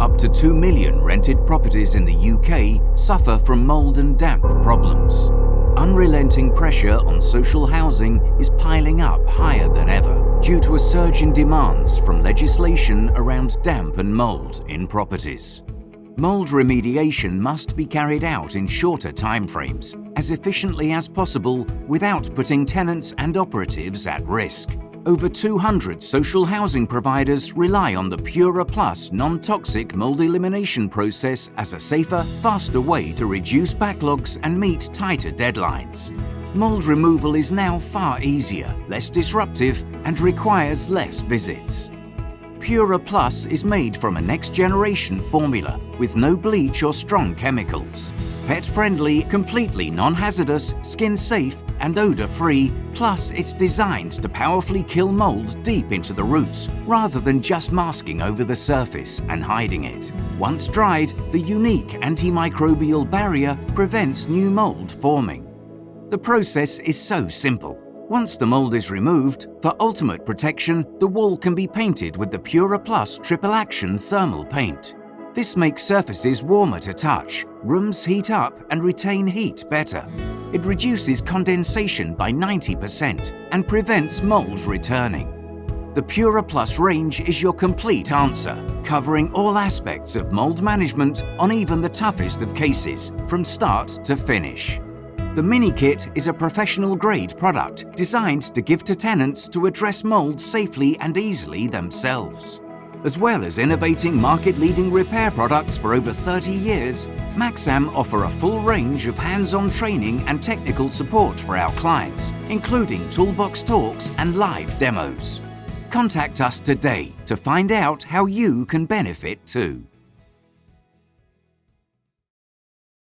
Up to 2 million rented properties in the UK suffer from mould and damp problems. Unrelenting pressure on social housing is piling up higher than ever due to a surge in demands from legislation around damp and mould in properties. Mould remediation must be carried out in shorter timeframes, as efficiently as possible without putting tenants and operatives at risk. Over 200 social housing providers rely on the Pura Plus non-toxic mould elimination process as a safer, faster way to reduce backlogs and meet tighter deadlines. Mould removal is now far easier, less disruptive, and requires less visits. Pura Plus is made from a next-generation formula with no bleach or strong chemicals. Pet-friendly, completely non-hazardous, skin-safe and odour-free, plus it's designed to powerfully kill mould deep into the roots, rather than just masking over the surface and hiding it. Once dried, the unique antimicrobial barrier prevents new mould forming. The process is so simple. Once the mould is removed, for ultimate protection, the wall can be painted with the Pura Plus Triple Action Thermal Paint. This makes surfaces warmer to touch, rooms heat up and retain heat better. It reduces condensation by 90% and prevents mould returning. The Pura Plus range is your complete answer, covering all aspects of mould management on even the toughest of cases, from start to finish. The Mini Kit is a professional-grade product designed to give to tenants to address mould safely and easily themselves. As well as innovating market-leading repair products for over 30 years, Maxam offer a full range of hands-on training and technical support for our clients, including toolbox talks and live demos. Contact us today to find out how you can benefit too.